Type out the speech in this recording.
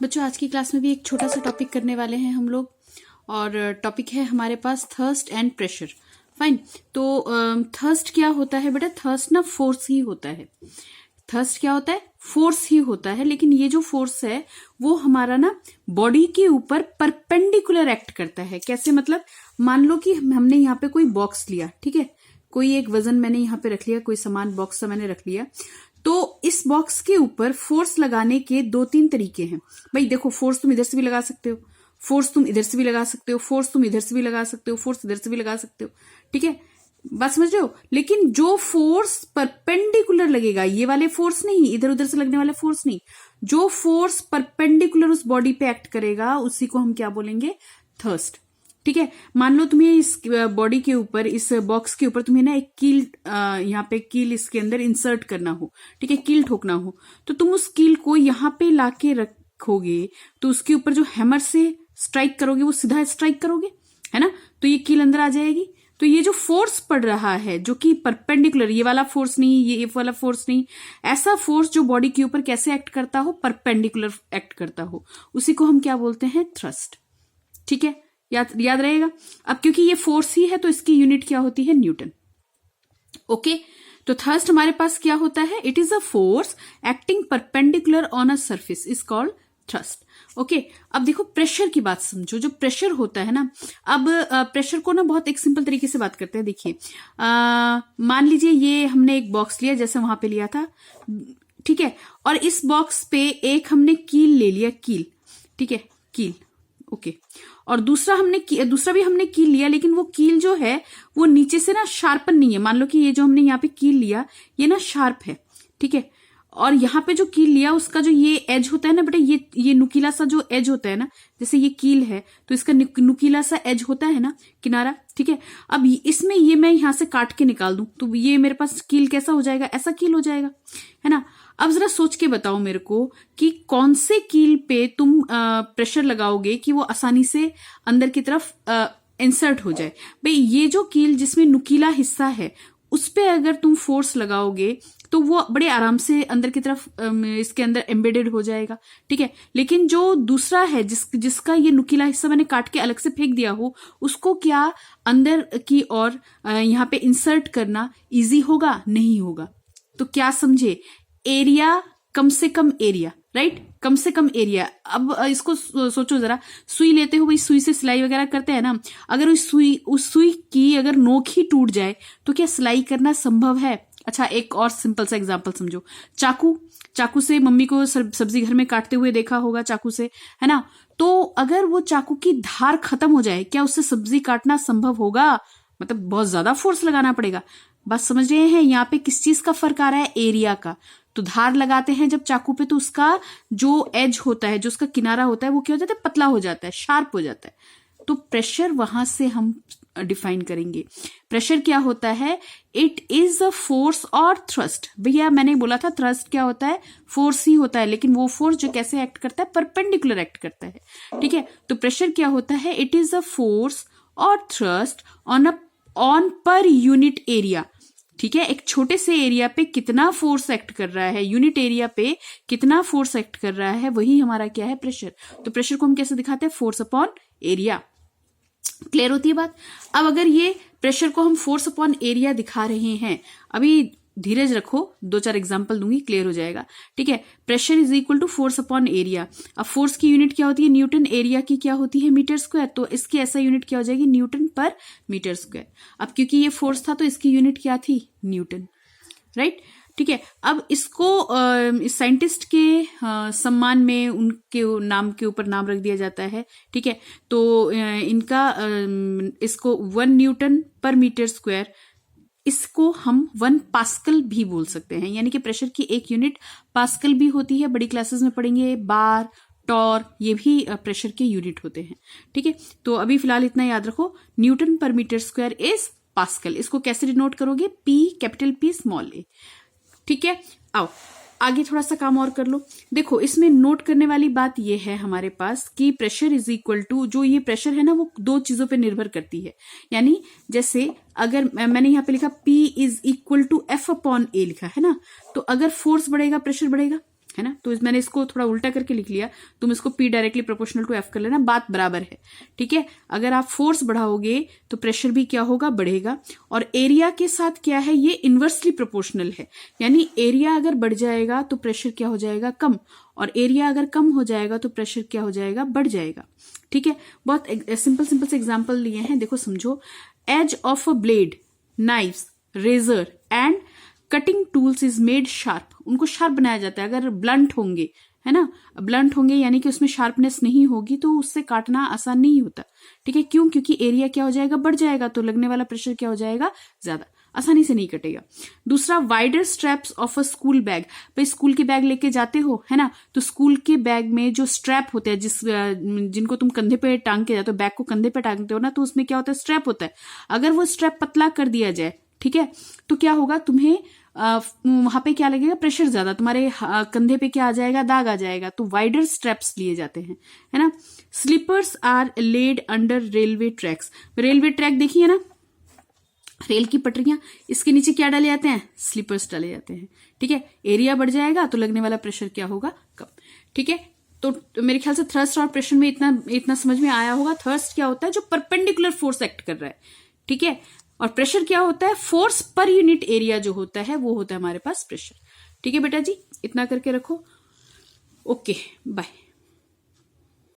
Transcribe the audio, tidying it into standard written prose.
बच्चों आज की क्लास में भी एक छोटा सा टॉपिक करने वाले हैं हम लोग। और टॉपिक है हमारे पास थर्स्ट एंड प्रेशर। फाइन। तो थर्स्ट क्या होता है बेटा? थर्स्ट ना फोर्स ही होता है। थर्स्ट क्या होता है? फोर्स ही होता है। लेकिन ये जो फोर्स है वो हमारा ना बॉडी के ऊपर परपेंडिकुलर एक्ट करता है। कैसे? मतलब मान लो कि हमने यहाँ पे कोई बॉक्स लिया, ठीक है, कोई एक वजन मैंने यहाँ पे रख लिया, कोई सामान बॉक्स सा मैंने रख लिया। तो इस बॉक्स के ऊपर फोर्स लगाने के दो तीन तरीके हैं। भाई देखो, फोर्स तुम इधर से भी लगा सकते हो, फोर्स तुम इधर से भी लगा सकते हो, फोर्स तुम इधर से भी लगा सकते हो, फोर्स इधर से भी लगा सकते हो, ठीक है, बात समझ रहे हो। लेकिन जो फोर्स परपेंडिकुलर लगेगा, ये वाले फोर्स नहीं, इधर उधर से लगने वाले फोर्स नहीं, जो फोर्स परपेंडिकुलर उस बॉडी पे एक्ट करेगा उसी को हम क्या बोलेंगे? थर्स्ट। ठीक है। मान लो तुम्हें इस बॉडी के ऊपर, इस बॉक्स के ऊपर तुम्हें ना एक कील, यहाँ पे कील इसके अंदर इंसर्ट करना हो, ठीक है, कील ठोकना हो, तो तुम उस कील को यहाँ पे लाके रखोगे तो उसके ऊपर जो हैमर से स्ट्राइक करोगे वो सीधा स्ट्राइक करोगे, है ना, तो ये कील अंदर आ जाएगी। तो ये जो फोर्स पड़ रहा है जो कि परपेंडिकुलर, ये वाला फोर्स नहीं, ये वाला फोर्स नहीं, ऐसा फोर्स जो बॉडी के ऊपर कैसे एक्ट करता हो? परपेंडिकुलर एक्ट करता हो, उसी को हम क्या बोलते हैं? थ्रस्ट। ठीक है, याद रहेगा। अब क्योंकि ये फोर्स ही है तो इसकी यूनिट क्या होती है? न्यूटन। ओके, तो थर्स्ट हमारे पास क्या होता है? It is a force acting perpendicular on a surface is called thrust. Okay, अब देखो प्रेशर की बात समझो। जो प्रेशर होता है ना, अब प्रेशर को ना बहुत एक सिंपल तरीके से बात करते हैं। देखिए, मान लीजिए ये हमने एक बॉक्स लिया जैसे वहां पे लिया था, ठीक है, और इस बॉक्स पे एक हमने कील ले लिया, कील, ठीक है, कील, ओके, और दूसरा भी हमने कील लिया, लेकिन वो कील जो है वो नीचे से ना शार्पन नहीं है। मान लो कि ये जो हमने यहाँ पे कील लिया ये ना शार्प है, ठीक है, और यहाँ पे जो कील लिया उसका जो ये एज होता है ना बेटा, ये नुकीला सा जो एज होता है ना, जैसे ये कील है तो इसका नुकीला सा एज होता है ना, किनारा, ठीक है। अब इसमें ये मैं यहाँ से काट के निकाल दूं तो ये मेरे पास कील कैसा हो जाएगा? ऐसा कील हो जाएगा, है ना। अब जरा सोच के बताओ मेरे को कि कौन से कील पे तुम प्रेशर लगाओगे कि वो आसानी से अंदर की तरफ इंसर्ट हो जाए? भाई ये जो कील जिसमें नुकीला हिस्सा है उस पे अगर तुम फोर्स लगाओगे तो वो बड़े आराम से अंदर की तरफ इसके अंदर एम्बेडेड हो जाएगा, ठीक है। लेकिन जो दूसरा है जिसका ये नुकीला हिस्सा मैंने काट के अलग से फेंक दिया हो, उसको क्या अंदर की ओर यहाँ पे इंसर्ट करना इजी होगा? नहीं होगा। तो क्या समझे? एरिया, कम से कम एरिया, राइट, कम से कम एरिया। अब इसको सोचो जरा, सुई लेते हो, भाई सुई से सिलाई वगैरह करते हैं ना, अगर उस सुई की अगर नोक ही टूट जाए तो क्या सिलाई करना संभव है? अच्छा, एक और सिंपल सा एग्जांपल समझो। चाकू से मम्मी को सब्जी घर में काटते हुए देखा होगा, चाकू से, है ना। तो अगर वो चाकू की धार खत्म हो जाए, क्या उससे सब्जी काटना संभव होगा? मतलब बहुत ज्यादा फोर्स लगाना पड़ेगा। बस समझ रहे हैं यहाँ पे किस चीज का फर्क आ रहा है? एरिया का। तो धार लगाते हैं जब चाकू पे तो उसका जो एज होता है, जो उसका किनारा होता है, वो क्या हो जाता है? पतला हो जाता है, शार्प हो जाता है। तो प्रेशर वहां से हम डिफाइन करेंगे। प्रेशर क्या होता है? इट इज अ फोर्स और थ्रस्ट। भैया मैंने बोला था थ्रस्ट क्या होता है? फोर्स ही होता है, लेकिन वो फोर्स जो कैसे एक्ट करता है? परपेंडिकुलर एक्ट करता है, ठीक है। तो प्रेशर क्या होता है? इट इज अ फोर्स और thrust on per unit area, ठीक है। एक छोटे से एरिया पे कितना फोर्स एक्ट कर रहा है, यूनिट एरिया पे कितना फोर्स एक्ट कर रहा है, वही हमारा क्या है? प्रेशर। तो प्रेशर को हम कैसे दिखाते हैं? Force upon area. क्लियर होती है बात? अब अगर ये प्रेशर को हम फोर्स अपॉन एरिया दिखा रहे हैं, अभी धीरज रखो, 2-4 एग्जांपल दूंगी, क्लियर हो जाएगा, ठीक है। Pressure is equal to force upon area. अब फोर्स की यूनिट क्या होती है? न्यूटन। एरिया की क्या होती है? Metre square. तो इसकी ऐसा यूनिट क्या हो जाएगी? न्यूटन पर मीटर स्क्वायर। अब क्योंकि ये फोर्स था तो इसकी यूनिट क्या थी? न्यूटन, राइट, ठीक है। अब इसको साइंटिस्ट के सम्मान में उनके नाम के ऊपर नाम रख दिया जाता है, ठीक है। तो इनका इसको 1 न्यूटन पर मीटर स्क्वायर, इसको हम 1 पास्कल भी बोल सकते हैं। यानी कि प्रेशर की एक यूनिट पास्कल भी होती है, बड़ी क्लासेस में पढ़ेंगे। बार, टॉर, ये भी प्रेशर के यूनिट होते हैं, ठीक है। तो अभी फिलहाल इतना याद रखो, न्यूटन पर मीटर स्क्वायर इज पास्कल। इसको कैसे डिनोट करोगे? पी, कैपिटल पी, स्मॉल ए, ठीक है। आओ आगे थोड़ा सा काम और कर लो। देखो इसमें नोट करने वाली बात यह है हमारे पास कि प्रेशर इज इक्वल टू, जो ये प्रेशर है ना वो 2 चीजों पे निर्भर करती है। यानी जैसे अगर मैंने यहाँ पे लिखा P is equal to F upon A लिखा है ना, तो अगर फोर्स बढ़ेगा प्रेशर बढ़ेगा, है ना। तो मैंने इसको थोड़ा उल्टा करके लिख लिया, तुम इसको P directly proportional to F कर लेना, बात बराबर है, ठीक है। अगर आप फोर्स बढ़ाओगे तो प्रेशर भी क्या होगा, बढ़ेगा। और एरिया के साथ क्या है, ये इनवर्सली प्रोपोर्शनल है, यानी एरिया अगर बढ़ जाएगा तो प्रेशर क्या हो जाएगा, कम, और एरिया अगर कम हो जाएगा तो प्रेशर क्या हो जाएगा, बढ़ जाएगा, ठीक है। बहुत सिंपल से एग्जाम्पल लिए हैं, देखो समझो। Edge of a blade, knives, razor and cutting tools is made sharp, उनको शार्प बनाया जाता है अगर ब्लंट होंगे, है ना। ब्लंट होंगे यानी कि उसमें शार्पनेस नहीं होगी तो उससे काटना आसान नहीं होता, ठीक है। क्यों, क्योंकि एरिया क्या हो जाएगा, बढ़ जाएगा, तो लगने वाला प्रेशर क्या हो जाएगा, ज्यादा, आसानी से नहीं कटेगा। दूसरा, wider straps of a school bag, भाई स्कूल के बैग लेके जाते हो, है ना, तो स्कूल के बैग में जो स्ट्रैप होते हैं, जिनको तुम कंधे पे टांग के जाते हो, बैग को कंधे पे टांगते हो ना, तो उसमें क्या होता है, स्ट्रैप होता है। अगर वो स्ट्रैप पतला कर दिया जाए, ठीक है, तो क्या होगा, तुम्हें वहां पे क्या लगेगा, प्रेशर ज्यादा, तुम्हारे कंधे पे क्या आ जाएगा, दाग आ जाएगा, तो वाइडर स्ट्रैप्स लिए जाते हैं, है ना। Sleepers are laid under railway tracks, railway track देखिए ना, रेल की पटरियां, इसके नीचे क्या डाले जाते हैं, स्लीपर्स डाले जाते हैं, ठीक है। एरिया बढ़ जाएगा तो लगने वाला प्रेशर क्या होगा, कम, ठीक है। तो मेरे ख्याल से थ्रस्ट और प्रेशर में इतना समझ में आया होगा। थ्रस्ट क्या होता है, जो परपेंडिकुलर फोर्स एक्ट कर रहा है, ठीक है। और प्रेशर क्या होता है, फोर्स पर यूनिट एरिया जो होता है वो होता है हमारे पास प्रेशर, ठीक है बेटा जी, इतना करके रखो। Okay, bye.